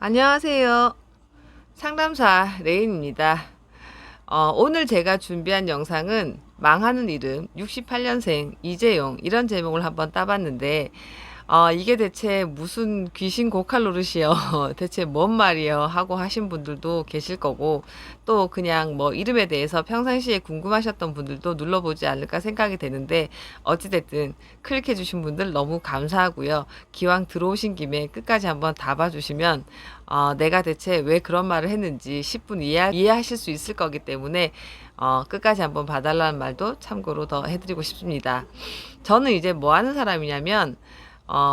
안녕하세요. 상담사 레인입니다. 오늘 제가 준비한 영상은 망하는 이름 68년생 이재용 이런 제목을 한번 따봤는데 이게 대체 무슨 귀신 고칼 노릇이여 대체 뭔 말이여 하고 하신 분들도 계실 거고, 또 그냥 뭐 이름에 대해서 평상시에 궁금하셨던 분들도 눌러보지 않을까 생각이 되는데, 어찌됐든 클릭해 주신 분들 너무 감사하고요. 기왕 들어오신 김에 끝까지 한번 다 봐주시면 내가 대체 왜 그런 말을 했는지 10분 이해하실 수 있을 거기 때문에 끝까지 한번 봐달라는 말도 참고로 더 해드리고 싶습니다. 저는 이제 뭐 하는 사람이냐면,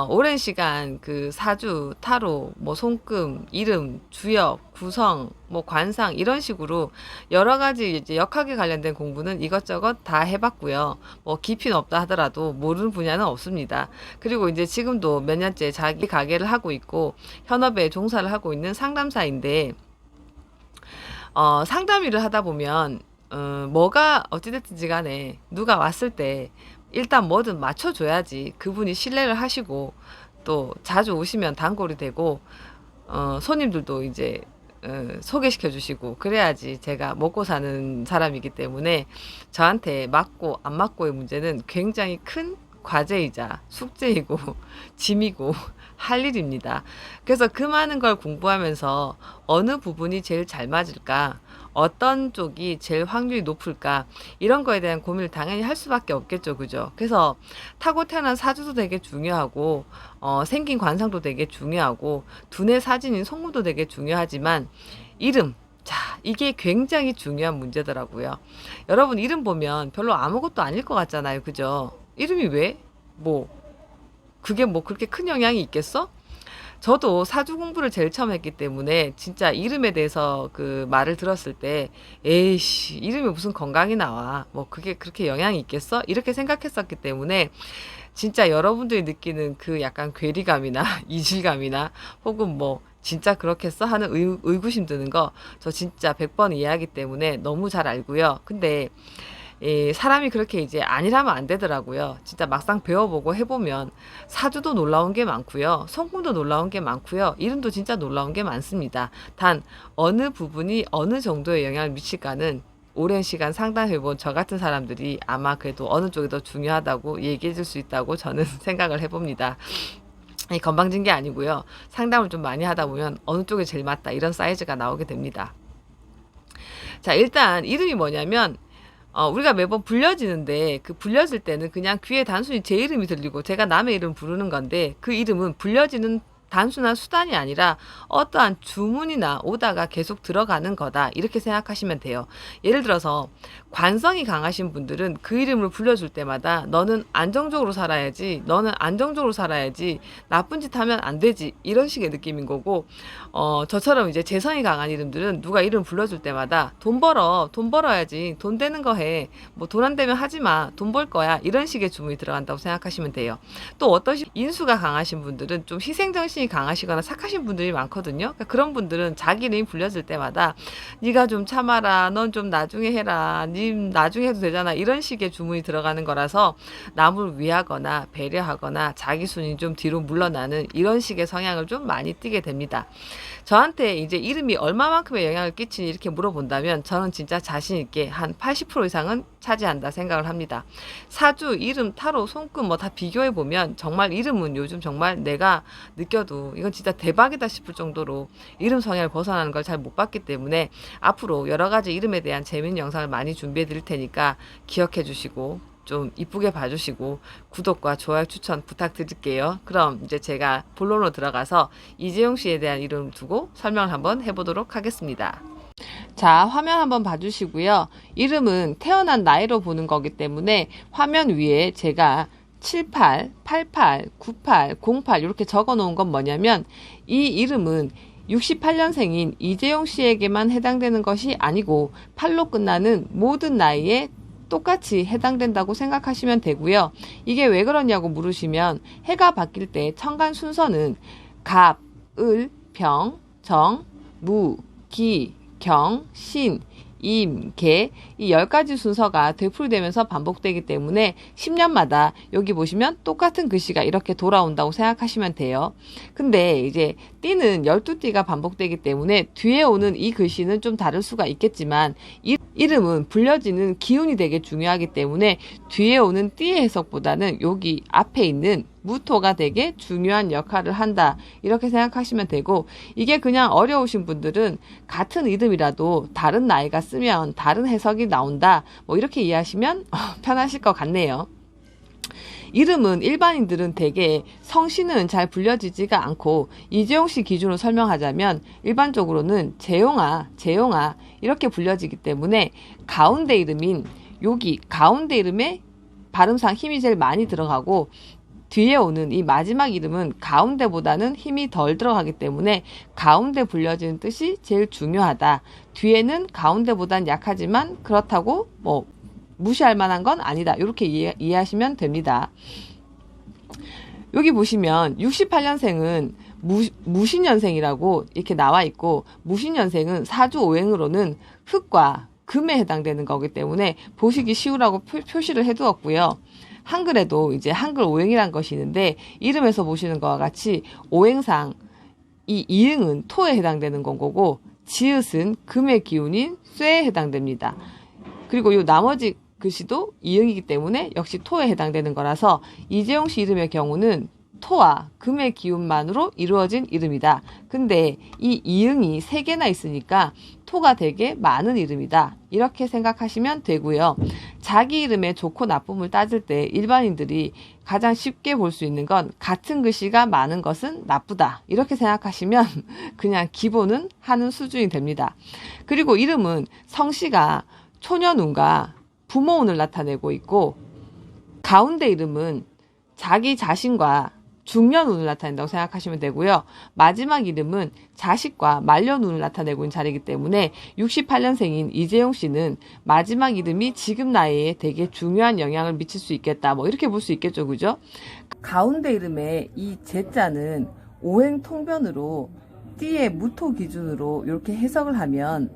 오랜 시간 그 사주, 타로, 뭐 손금, 이름, 주역, 구성, 뭐 관상 이런 식으로 여러 가지 이제 역학에 관련된 공부는 이것저것 다 해봤고요. 뭐 깊이는 없다 하더라도 모르는 분야는 없습니다. 그리고 이제 지금도 몇 년째 자기 가게를 하고 있고 현업에 종사를 하고 있는 상담사인데, 상담 일을 하다 보면 뭐가 어찌됐든지 간에 누가 왔을 때 일단 뭐든 맞춰줘야지 그분이 신뢰를 하시고 또 자주 오시면 단골이 되고 손님들도 이제 소개시켜 주시고 그래야지 제가 먹고 사는 사람이기 때문에, 저한테 맞고 안 맞고의 문제는 굉장히 큰 과제이자 숙제이고 짐이고 할 일입니다. 그래서 그 많은 걸 공부하면서 어느 부분이 제일 잘 맞을까, 어떤 쪽이 제일 확률이 높을까, 이런 거에 대한 고민을 당연히 할 수밖에 없겠죠. 그죠? 그래서 타고 태어난 사주도 되게 중요하고 생긴 관상도 되게 중요하고 두뇌 사진인 속문도 되게 중요하지만 이름, 자, 이게 굉장히 중요한 문제더라고요. 여러분, 이름 보면 별로 아무것도 아닐 것 같잖아요. 그죠? 이름이 왜? 뭐 그게 뭐 그렇게 큰 영향이 있겠어? 저도 사주 공부를 제일 처음 했기 때문에 진짜 이름에 대해서 그 말을 들었을 때, 에이씨, 이름이 무슨 건강이 나와, 뭐 그게 그렇게 영향이 있겠어? 이렇게 생각했었기 때문에 진짜 여러분들이 느끼는 그 약간 괴리감이나 이질감이나 혹은 뭐 진짜 그렇겠어 하는 의구심 드는 거 저 진짜 100번 이해하기 때문에 너무 잘 알고요. 근데 사람이 그렇게 이제 아니라면 안 되더라고요. 진짜 막상 배워보고 해보면 사주도 놀라운 게 많고요. 성공도 놀라운 게 많고요. 이름도 진짜 놀라운 게 많습니다. 단 어느 부분이 어느 정도의 영향을 미칠까는 오랜 시간 상담해본 저 같은 사람들이 아마 그래도 어느 쪽이 더 중요하다고 얘기해 줄 수 있다고 저는 생각을 해봅니다. 건방진 게 아니고요. 상담을 좀 많이 하다 보면 어느 쪽이 제일 맞다 이런 사이즈가 나오게 됩니다. 자, 일단 이름이 뭐냐면 우리가 매번 불려지는데, 그 불려질 때는 그냥 귀에 단순히 제 이름이 들리고 제가 남의 이름 부르는 건데, 그 이름은 불려지는 단순한 수단이 아니라 어떠한 주문이나 오다가 계속 들어가는 거다, 이렇게 생각하시면 돼요. 예를 들어서 관성이 강하신 분들은 그 이름을 불려줄 때마다 너는 안정적으로 살아야지, 너는 안정적으로 살아야지, 나쁜 짓 하면 안 되지, 이런 식의 느낌인 거고, 저처럼 이제 재성이 강한 이름들은 누가 이름 불러줄 때마다 돈 벌어, 돈 벌어야지, 돈 되는 거 해, 뭐 돈 안 되면 하지 마, 돈 벌 거야, 이런 식의 주문이 들어간다고 생각하시면 돼요. 또 어떤 인수가 강하신 분들은 좀 희생정신이 강하시거나 착하신 분들이 많거든요. 그러니까 그런 분들은 자기 이름이 불려질 때마다 네가 좀 참아라, 넌 좀 나중에 해라, 님 나중에 해도 되잖아, 이런 식의 주문이 들어가는 거라서 남을 위하거나 배려하거나 자기 순위 좀 뒤로 물러나는 이런 식의 성향을 좀 많이 띠게 됩니다. 저한테 이제 이름이 얼마만큼의 영향을 끼치니 이렇게 물어본다면 저는 진짜 자신 있게 한 80% 이상은 차지한다 생각을 합니다. 사주, 이름, 타로, 손금 뭐 다 비교해 보면 정말 이름은 요즘 정말 내가 느껴도 이건 진짜 대박이다 싶을 정도로 이름 성향을 벗어나는 걸 잘 못 봤기 때문에 앞으로 여러 가지 이름에 대한 재밌는 영상을 많이 준비해 드릴 테니까 기억해 주시고 좀 이쁘게 봐주시고 구독과 좋아요 추천 부탁드릴게요. 그럼 이제 제가 본론으로 들어가서 이재용 씨에 대한 이름 두고 설명을 한번 해보도록 하겠습니다. 자, 화면 한번 봐주시고요. 이름은 태어난 나이로 보는 거기 때문에 화면 위에 제가 78, 88, 98, 08 이렇게 적어 놓은 건 뭐냐면, 이 이름은 68년생인 이재용 씨에게만 해당되는 것이 아니고 8로 끝나는 모든 나이에 똑같이 해당된다고 생각하시면 되고요. 이게 왜 그러냐고 물으시면, 해가 바뀔 때 천간 순서는 갑, 을, 병, 정, 무, 기, 경, 신 임, 개, 이 10가지 순서가 되풀이되면서 반복되기 때문에 10년마다 여기 보시면 똑같은 글씨가 이렇게 돌아온다고 생각하시면 돼요. 근데 이제 띠는 12띠가 반복되기 때문에 뒤에 오는 이 글씨는 좀 다를 수가 있겠지만 이름은 불려지는 기운이 되게 중요하기 때문에 뒤에 오는 띠의 해석보다는 여기 앞에 있는 무토가 되게 중요한 역할을 한다, 이렇게 생각하시면 되고, 이게 그냥 어려우신 분들은 같은 이름이라도 다른 나이가 쓰면 다른 해석이 나온다, 뭐 이렇게 이해하시면 편하실 것 같네요. 이름은 일반인들은 대개 성씨는 잘 불려지지가 않고, 이재용 씨 기준으로 설명하자면 일반적으로는 재용아, 재용아 이렇게 불려지기 때문에 가운데 이름인 여기 가운데 이름에 발음상 힘이 제일 많이 들어가고, 뒤에 오는 이 마지막 이름은 가운데보다는 힘이 덜 들어가기 때문에 가운데 불려지는 뜻이 제일 중요하다. 뒤에는 가운데보단 약하지만 그렇다고 뭐 무시할 만한 건 아니다, 이렇게 이해하시면 됩니다. 여기 보시면 68년생은 무신년생이라고 이렇게 나와 있고, 무신년생은 사주오행으로는 흙과 금에 해당되는 거기 때문에 보시기 쉬우라고 표시를 해두었고요. 한글에도 이제 한글 오행이란 것이 있는데, 이름에서 보시는 것과 같이 오행상 이 이응은 토에 해당되는 건 거고, 지읒은 금의 기운인 쇠에 해당됩니다. 그리고 이 나머지 글씨도 이응이기 때문에 역시 토에 해당되는 거라서 이재용 씨 이름의 경우는 토와 금의 기운만으로 이루어진 이름이다. 근데 이 이응이 3개나 있으니까 토가 되게 많은 이름이다, 이렇게 생각하시면 되고요. 자기 이름의 좋고 나쁨을 따질 때 일반인들이 가장 쉽게 볼 수 있는 건 같은 글씨가 많은 것은 나쁘다, 이렇게 생각하시면 그냥 기본은 하는 수준이 됩니다. 그리고 이름은 성씨가 초년운과 부모운을 나타내고 있고, 가운데 이름은 자기 자신과 중년운을 나타낸다고 생각하시면 되고요. 마지막 이름은 자식과 말년운을 나타내고 있는 자리이기 때문에 68년생인 이재용 씨는 마지막 이름이 지금 나이에 되게 중요한 영향을 미칠 수 있겠다, 뭐 이렇게 볼 수 있겠죠, 그죠? 가운데 이름의 이 제자는 오행 통변으로 띠의 무토 기준으로 이렇게 해석을 하면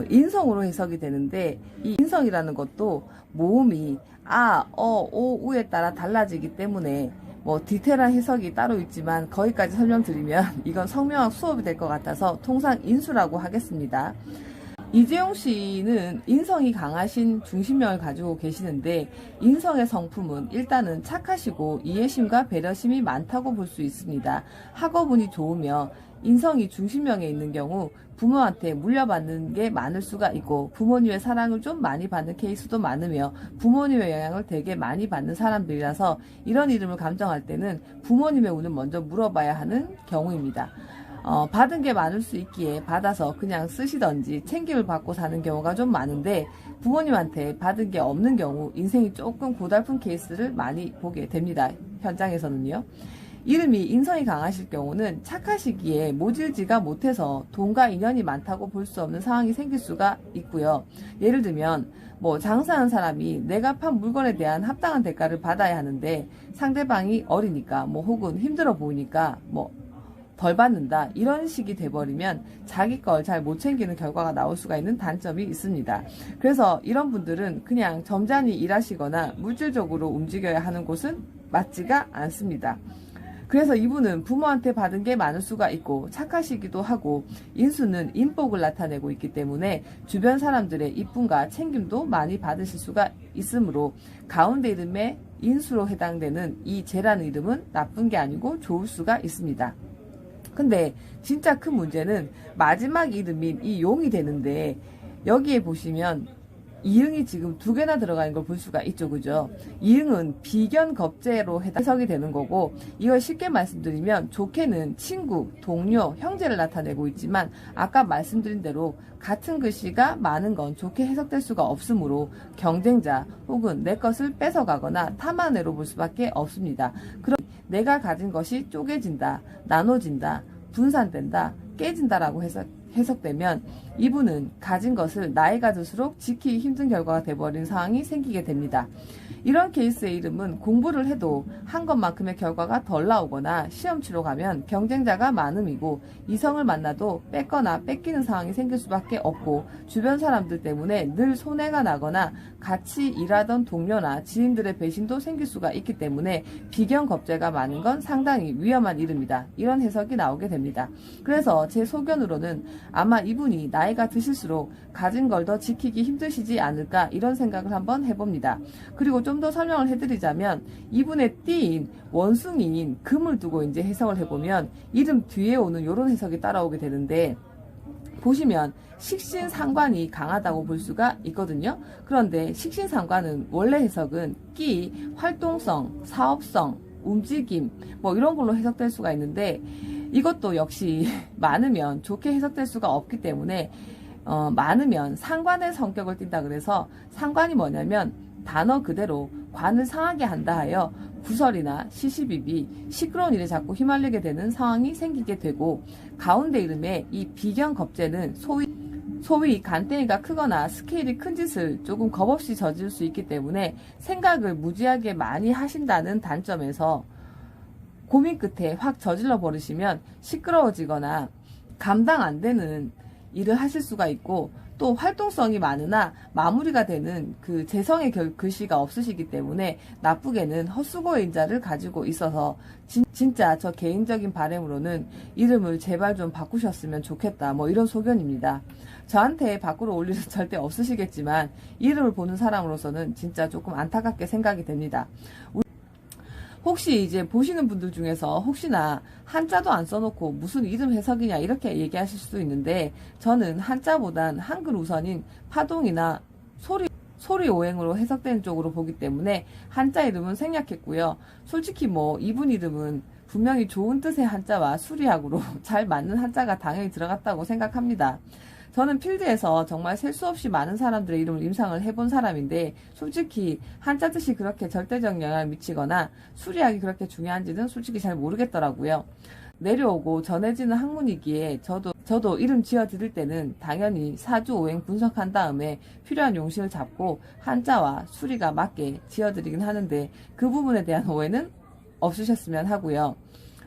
인성으로 해석이 되는데, 이 인성이라는 것도 모음이 아, 오, 우에 따라 달라지기 때문에 뭐 디테일한 해석이 따로 있지만 거기까지 설명드리면 이건 성명학 수업이 될 것 같아서 통상 인수라고 하겠습니다. 이재용 씨는 인성이 강하신 중심명을 가지고 계시는데, 인성의 성품은 일단은 착하시고 이해심과 배려심이 많다고 볼 수 있습니다. 학업운이 좋으며 인성이 중심명에 있는 경우 부모한테 물려받는 게 많을 수가 있고, 부모님의 사랑을 좀 많이 받는 케이스도 많으며 부모님의 영향을 되게 많이 받는 사람들이라서 이런 이름을 감정할 때는 부모님의 운을 먼저 물어봐야 하는 경우입니다. 받은 게 많을 수 있기에 받아서 그냥 쓰시던지 챙김을 받고 사는 경우가 좀 많은데, 부모님한테 받은 게 없는 경우 인생이 조금 고달픈 케이스를 많이 보게 됩니다. 현장에서는요. 이름이 인성이 강하실 경우는 착하시기에 모질지가 못해서 돈과 인연이 많다고 볼 수 없는 상황이 생길 수가 있고요. 예를 들면 뭐 장사하는 사람이 내가 판 물건에 대한 합당한 대가를 받아야 하는데 상대방이 어리니까 뭐 혹은 힘들어 보이니까 뭐 덜 받는다, 이런 식이 돼버리면 자기 걸 잘 못 챙기는 결과가 나올 수가 있는 단점이 있습니다. 그래서 이런 분들은 그냥 점잖이 일하시거나 물질적으로 움직여야 하는 곳은 맞지가 않습니다. 그래서 이분은 부모한테 받은 게 많을 수가 있고 착하시기도 하고, 인수는 인복을 나타내고 있기 때문에 주변 사람들의 이쁨과 챙김도 많이 받으실 수가 있으므로 가운데 이름에 인수로 해당되는 이 재라는 이름은 나쁜 게 아니고 좋을 수가 있습니다. 근데 진짜 큰 문제는 마지막 이름인 이 용이 되는데, 여기에 보시면 이응이 지금 2개나 들어가는 걸 볼 수가 있죠, 그죠? 이응은 비견겁제로 해석이 되는 거고, 이걸 쉽게 말씀드리면 좋게는 친구, 동료, 형제를 나타내고 있지만 아까 말씀드린 대로 같은 글씨가 많은 건 좋게 해석될 수가 없으므로 경쟁자 혹은 내 것을 뺏어가거나 탐하네로 볼 수밖에 없습니다. 그럼 내가 가진 것이 쪼개진다, 나눠진다, 분산된다, 깨진다라고 해석되면 이분은 가진 것을 나이가 들수록 지키기 힘든 결과가 돼버린 상황이 생기게 됩니다. 이런 케이스의 이름은 공부를 해도 한 것만큼의 결과가 덜 나오거나 시험 치러 가면 경쟁자가 많음이고 이성을 만나도 뺏거나 뺏기는 상황이 생길 수밖에 없고 주변 사람들 때문에 늘 손해가 나거나 같이 일하던 동료나 지인들의 배신도 생길 수가 있기 때문에 비경겁제가 많은 건 상당히 위험한 이름이다. 이런 해석이 나오게 됩니다. 그래서 제 소견으로는 아마 이분이 나이가 드실수록 가진 걸 더 지키기 힘드시지 않을까 이런 생각을 한번 해봅니다. 그리고 좀 더 설명을 해드리자면 이분의 띠인 원숭이인 금을 두고 이제 해석을 해보면 이름 뒤에 오는 이런 해석이 따라오게 되는데 보시면 식신상관이 강하다고 볼 수가 있거든요. 그런데 식신상관은 원래 해석은 끼, 활동성, 사업성, 움직임 뭐 이런 걸로 해석될 수가 있는데 이것도 역시 많으면 좋게 해석될 수가 없기 때문에 많으면 상관의 성격을 띈다 그래서 상관이 뭐냐면 단어 그대로 관을 상하게 한다 하여 구설이나 시시비비 시끄러운 일에 자꾸 휘말리게 되는 상황이 생기게 되고 가운데 이름에 이 비경겁제는 소위 간땡이가 크거나 스케일이 큰 짓을 조금 겁없이 저질 수 있기 때문에 생각을 무지하게 많이 하신다는 단점에서 고민 끝에 확 저질러 버리시면 시끄러워지거나 감당 안 되는 일을 하실 수가 있고 또 활동성이 많으나 마무리가 되는 그 재성의 글씨가 없으시기 때문에 나쁘게는 헛수고의 인자를 가지고 있어서 진짜 저 개인적인 바람으로는 이름을 제발 좀 바꾸셨으면 좋겠다 뭐 이런 소견입니다. 저한테 밖으로 올 일은 절대 없으시겠지만 이름을 보는 사람으로서는 진짜 조금 안타깝게 생각이 됩니다. 혹시 이제 보시는 분들 중에서 혹시나 한자도 안 써놓고 무슨 이름 해석이냐 이렇게 얘기하실 수도 있는데 저는 한자보단 한글 우선인 파동이나 소리 오행으로 해석되는 쪽으로 보기 때문에 한자 이름은 생략했고요. 솔직히 뭐 이분 이름은 분명히 좋은 뜻의 한자와 수리학으로 잘 맞는 한자가 당연히 들어갔다고 생각합니다. 저는 필드에서 정말 셀 수 없이 많은 사람들의 이름을 임상을 해본 사람인데 솔직히 한자 뜻이 그렇게 절대적 영향을 미치거나 수리학이 그렇게 중요한지는 솔직히 잘 모르겠더라고요. 내려오고 전해지는 학문이기에 저도 이름 지어드릴 때는 당연히 사주오행 분석한 다음에 필요한 용식을 잡고 한자와 수리가 맞게 지어드리긴 하는데 그 부분에 대한 오해는 없으셨으면 하고요.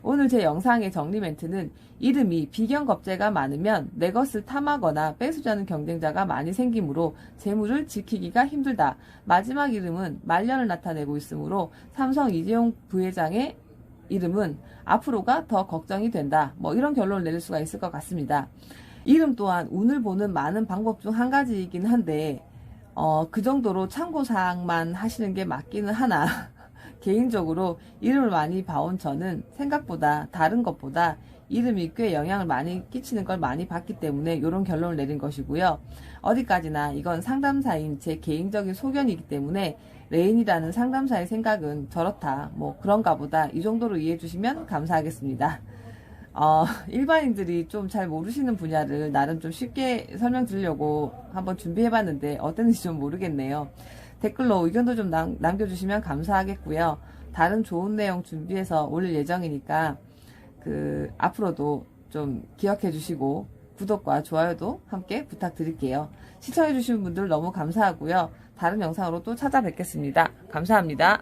오늘 제 영상의 정리 멘트는 이름이 비경겁제가 많으면 내 것을 탐하거나 뺏으자는 경쟁자가 많이 생기므로 재물을 지키기가 힘들다. 마지막 이름은 말년을 나타내고 있으므로 삼성 이재용 부회장의 이름은 앞으로가 더 걱정이 된다. 뭐 이런 결론을 내릴 수가 있을 것 같습니다. 이름 또한 운을 보는 많은 방법 중 한 가지이긴 한데 그 정도로 참고사항만 하시는 게 맞기는 하나 개인적으로 이름을 많이 봐온 저는 생각보다 다른 것보다 이름이 꽤 영향을 많이 끼치는 걸 많이 봤기 때문에 이런 결론을 내린 것이고요. 어디까지나 이건 상담사인 제 개인적인 소견이기 때문에 레인이라는 상담사의 생각은 저렇다 뭐 그런가 보다 이 정도로 이해해 주시면 감사하겠습니다. 일반인들이 좀 잘 모르시는 분야를 나름 좀 쉽게 설명드리려고 한번 준비해봤는데 어땠는지 좀 모르겠네요. 댓글로 의견도 좀 남겨주시면 감사하겠고요. 다른 좋은 내용 준비해서 올릴 예정이니까 앞으로도 좀 기억해 주시고 구독과 좋아요도 함께 부탁드릴게요. 시청해 주신 분들 너무 감사하고요. 다른 영상으로 또 찾아뵙겠습니다. 감사합니다.